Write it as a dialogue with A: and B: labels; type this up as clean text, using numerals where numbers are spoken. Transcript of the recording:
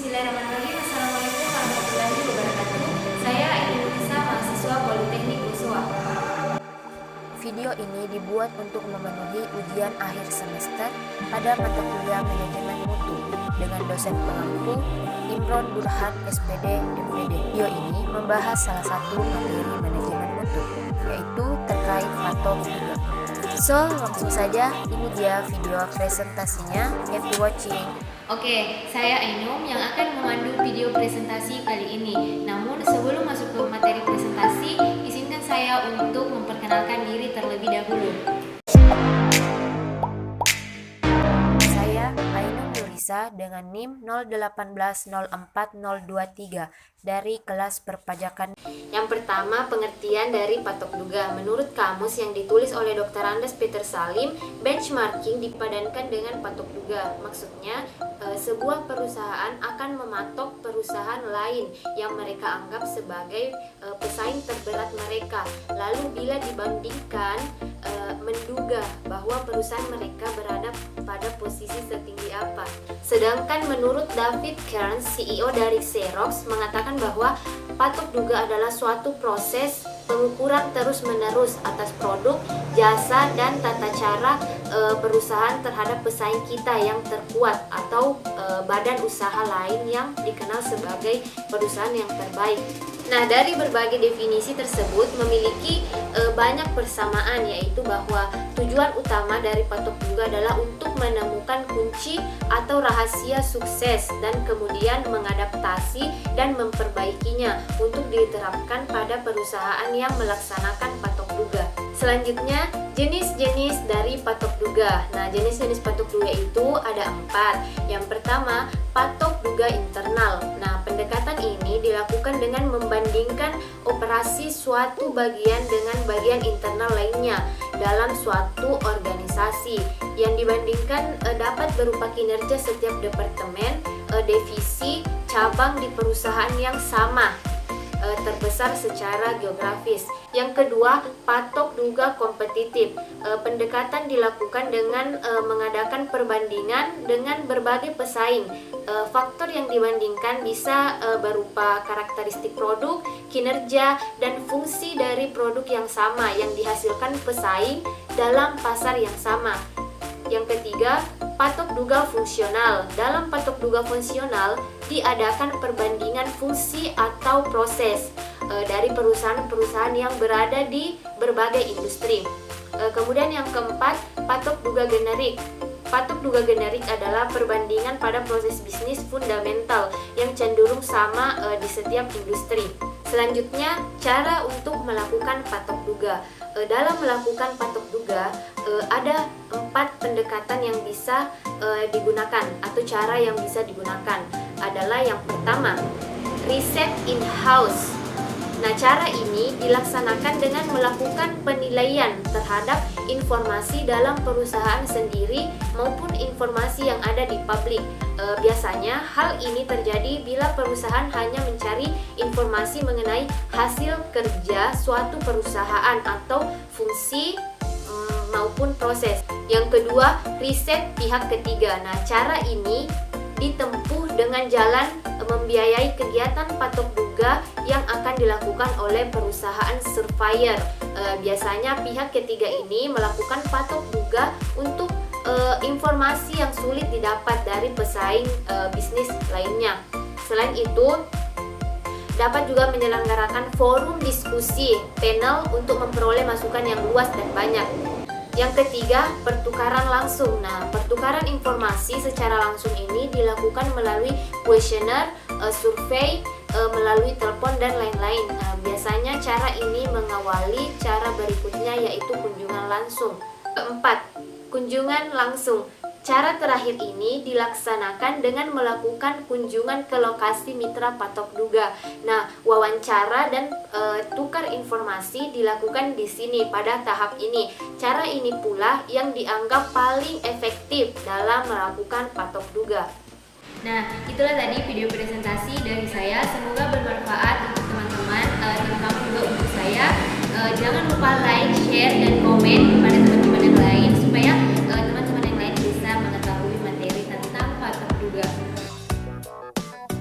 A: Bismillahirrahmanirrahim. Assalamualaikum warahmatullahi wabarakatuh. Saya Ayu Nisa, mahasiswa Politeknik Unsua.
B: Video ini dibuat untuk memenuhi ujian akhir semester pada mata kuliah Manajemen Mutu dengan dosen pengampu Imron Burhan SPD MPD. Video ini membahas salah satu materi Manajemen Mutu, yaitu terkait patok duga. So, langsung saja, ini dia video presentasinya. Happy watching.
A: Oke, saya Ainum yang akan memandu video presentasi kali ini. Namun sebelum masuk ke materi presentasi, izinkan saya untuk memperkenalkan diri terlebih dahulu.
B: Saya Ainum Nurisa dengan NIM 018040223 dari kelas perpajakan.
A: Yang pertama, pengertian dari patok duga. Menurut kamus yang ditulis oleh Dr. Andes Peter Salim, benchmarking dipadankan dengan patok duga. Maksudnya, sebuah perusahaan akan mematok perusahaan lain yang mereka anggap sebagai pesaing terberat mereka. Lalu bila dibandingkan, menduga bahwa perusahaan mereka berada pada posisi setinggi apa. Sedangkan menurut David Kearns, CEO dari Xerox, mengatakan bahwa patok duga adalah suatu proses pengukuran terus-menerus atas produk, jasa, dan tata cara perusahaan terhadap pesaing kita yang terkuat atau badan usaha lain yang dikenal sebagai perusahaan yang terbaik. Nah, dari berbagai definisi tersebut memiliki banyak persamaan, yaitu bahwa tujuan utama dari patok duga adalah untuk menemukan kunci atau rahasia sukses dan kemudian mengadaptasi dan memperbaikinya untuk diterapkan pada perusahaan yang melaksanakan patok duga. Selanjutnya, jenis-jenis dari patok duga. Nah, jenis-jenis patok duga itu ada 4. Yang pertama, patok duga internal. Nah, pendekatan ini dilakukan dengan membandingkan operasi suatu bagian dengan bagian internal lainnya dalam suatu organisasi. Yang dibandingkan dapat berupa kinerja setiap departemen, divisi, cabang di perusahaan yang sama, terbesar secara geografis. Yang kedua, patok duga kompetitif. Pendekatan dilakukan dengan mengadakan perbandingan dengan berbagai pesaing. Faktor yang dibandingkan bisa berupa karakteristik produk, kinerja, dan fungsi dari produk yang sama yang dihasilkan pesaing dalam pasar yang sama. Yang ketiga, patok duga fungsional. Dalam patok duga fungsional diadakan perbandingan fungsi atau proses dari perusahaan-perusahaan yang berada di berbagai industri. Kemudian yang keempat, patok duga generik. Patok duga generik adalah perbandingan pada proses bisnis fundamental yang cenderung sama di setiap industri. Selanjutnya, cara untuk melakukan patok duga. Dalam melakukan patok duga, ada 4 pendekatan yang bisa digunakan atau cara yang bisa digunakan. Adalah yang pertama, riset in-house. Nah, cara ini dilaksanakan dengan melakukan penilaian terhadap informasi dalam perusahaan sendiri maupun informasi yang ada di publik. Biasanya hal ini terjadi bila perusahaan hanya mencari informasi mengenai hasil kerja suatu perusahaan atau fungsi maupun proses. Yang kedua, riset pihak ketiga. Nah, cara ini ditempuh dengan jalan membiayai kegiatan patok duga yang akan dilakukan oleh perusahaan surveyor. Biasanya pihak ketiga ini melakukan patok duga untuk informasi yang sulit didapat dari pesaing bisnis lainnya. Selain itu, dapat juga menyelenggarakan forum diskusi, panel untuk memperoleh masukan yang luas dan banyak. Yang ketiga, pertukaran langsung. Nah, pertukaran informasi secara langsung ini dilakukan melalui kuesioner, survei, melalui telepon, dan lain-lain. Nah, biasanya cara ini mengawali cara berikutnya, yaitu kunjungan langsung. Keempat, kunjungan langsung. Cara terakhir ini dilaksanakan dengan melakukan kunjungan ke lokasi mitra patok duga. Nah, wawancara dan tukar informasi dilakukan di sini pada tahap ini. Cara ini pula yang dianggap paling efektif dalam melakukan patok duga. Nah, itulah tadi video presentasi dari saya. Semoga bermanfaat untuk teman-teman, terutama juga untuk saya. Jangan lupa like, share, dan komen kepada teman-teman yang lain supaya